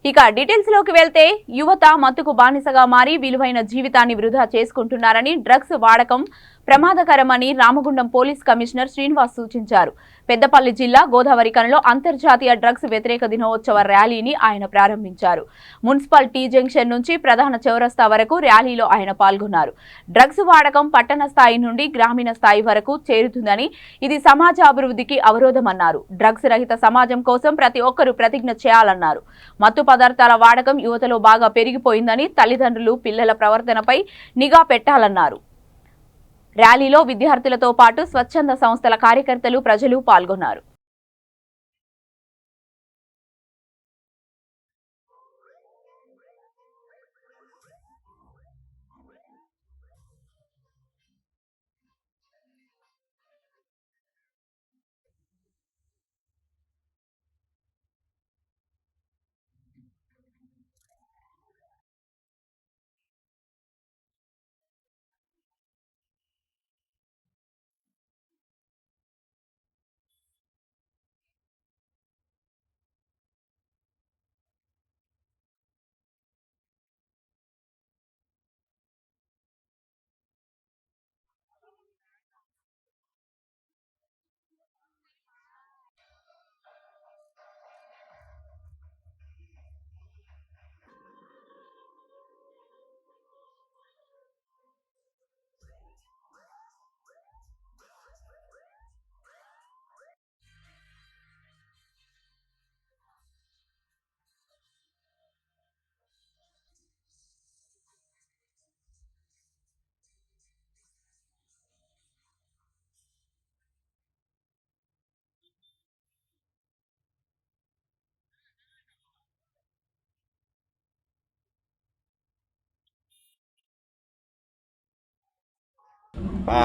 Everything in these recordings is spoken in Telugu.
ఇక డీటెయిల్స్ లోకి వెళ్తే యువత మత్తుకు బానిసగా మారి విలువైన జీవితాన్ని వృధా చేసుకుంటున్నారని, డ్రగ్స్ వాడకం ప్రమాదకరమని రామగుండం పోలీస్ కమిషనర్ శ్రీనివాస్ సూచించారు. పెద్దపల్లి జిల్లా గోదావరిఖనిలో అంతర్జాతీయ డ్రగ్స్ వ్యతిరేక దినోత్సవ ర్యాలీని ఆయన ప్రారంభించారు. మున్సిపల్ టీ జంక్షన్ నుంచి ప్రధాన చౌరస్తా వరకు ర్యాలీలో ఆయన పాల్గొన్నారు. డ్రగ్స్ వాడకం పట్టణ స్థాయి నుండి గ్రామీణ స్థాయి వరకు చేరుతుందని, ఇది సమాజ అభివృద్ధికి అవరోధమన్నారు. డ్రగ్స్ రహిత సమాజం కోసం ప్రతి ఒక్కరూ ప్రతిజ్ఞ చేయాలన్నారు. మత్తు పదార్థాల వాడకం యువతలో బాగా పెరిగిపోయిందని, తల్లిదండ్రులు పిల్లల ప్రవర్తనపై నిఘా పెట్టాలన్నారు. ర్యాలీలో విద్యార్థులతో పాటు స్వచ్ఛంద సంస్థల కార్యకర్తలు, ప్రజలు పాల్గొన్నారు.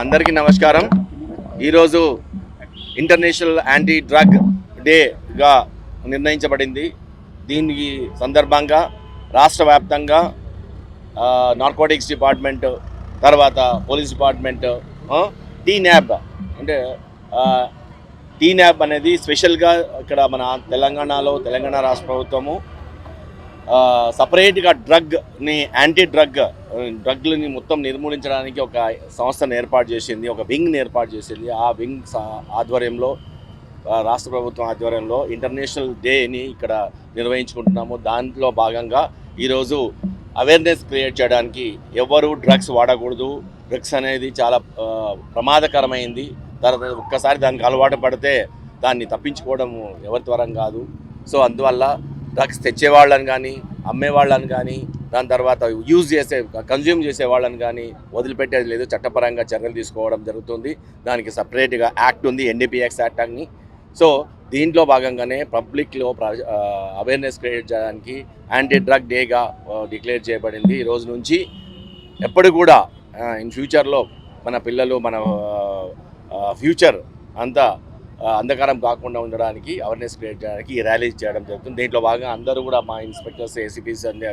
అందరికీ నమస్కారం. ఈరోజు ఇంటర్నేషనల్ యాంటీ డ్రగ్ డేగా నిర్ణయించబడింది. దీనికి సందర్భంగా రాష్ట్ర వ్యాప్తంగా నార్కోటిక్స్ డిపార్ట్మెంట్, తర్వాత పోలీస్ డిపార్ట్మెంట్, టీన్యాబ్ అంటే టీన్యాబ్ అనేది స్పెషల్గా ఇక్కడ మన తెలంగాణ రాష్ట్ర ప్రభుత్వము సపరేట్గా డ్రగ్ని డ్రగ్లని మొత్తం నిర్మూలించడానికి ఒక సంస్థను ఏర్పాటు చేసింది, ఒక వింగ్ని ఏర్పాటు చేసింది. ఆ వింగ్ ఆధ్వర్యంలో, రాష్ట్ర ప్రభుత్వం ఆధ్వర్యంలో ఇంటర్నేషనల్ డేని ఇక్కడ నిర్వహించుకుంటున్నాము. దాంట్లో భాగంగా ఈరోజు అవేర్నెస్ క్రియేట్ చేయడానికి ఎవరు డ్రగ్స్ వాడకూడదు, డ్రగ్స్ అనేది చాలా ప్రమాదకరమైంది. తర్వాత ఒక్కసారి దానికి అలవాటు పడితే దాన్ని తప్పించుకోవడం ఎవరి త్వరం కాదు. సో అందువల్ల డ్రగ్స్ తెచ్చేవాళ్ళని కానీ, అమ్మేవాళ్ళని కానీ, దాని తర్వాత కన్జ్యూమ్ చేసే వాళ్ళని కానీ వదిలిపెట్టేది లేదు. చట్టపరంగా చర్యలు తీసుకోవడం జరుగుతుంది. దానికి సపరేట్గా యాక్ట్ ఉంది, NDPS యాక్ట్ అని. సో దీంట్లో భాగంగానే పబ్లిక్లో అవేర్నెస్ క్రియేట్ చేయడానికి యాంటీ డ్రగ్ డేగా డిక్లేర్ చేయబడింది. ఈ రోజు నుంచి ఎప్పుడు కూడా ఇన్ ఫ్యూచర్లో మన పిల్లలు, మన ఫ్యూచర్ అంతా అంధకారం కాకుండా ఉండడానికి, అవేర్నెస్ క్రియేట్ చేయడానికి ఈ ర్యాలీ చేయడం జరుగుతుంది. దీంట్లో భాగంగా అందరూ కూడా మా ఇన్స్పెక్టర్స్, ACPs అండ్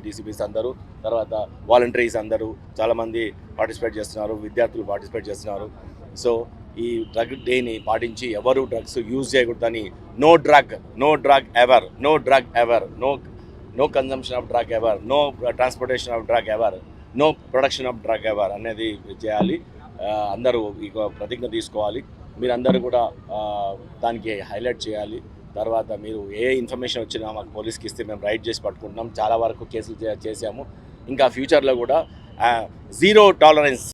DCPs అందరూ, తర్వాత వాలంటీర్స్ అందరూ చాలామంది పార్టిసిపేట్ చేస్తున్నారు, విద్యార్థులు పార్టిసిపేట్ చేస్తున్నారు. సో ఈ డ్రగ్ డేని పాటించి ఎవరు డ్రగ్స్ యూజ్ చేయకూడదని, no drug ever, no consumption of drug ever, no transportation of drug ever, no production of drug ever అనేది చేయాలి. అందరూ ఈ ప్రతిజ్ఞ తీసుకోవాలి. మీరందరూ కూడా దానికి హైలైట్ చేయాలి. తర్వాత మీరు ఏ ఇన్ఫర్మేషన్ వచ్చినా మాకు పోలీస్కి ఇస్తే మేము రైడ్ చేసి పట్టుకుంటున్నాం. చాలా వరకు కేసులు చేసాము. ఇంకా ఫ్యూచర్లో కూడా 0 టాలరెన్స్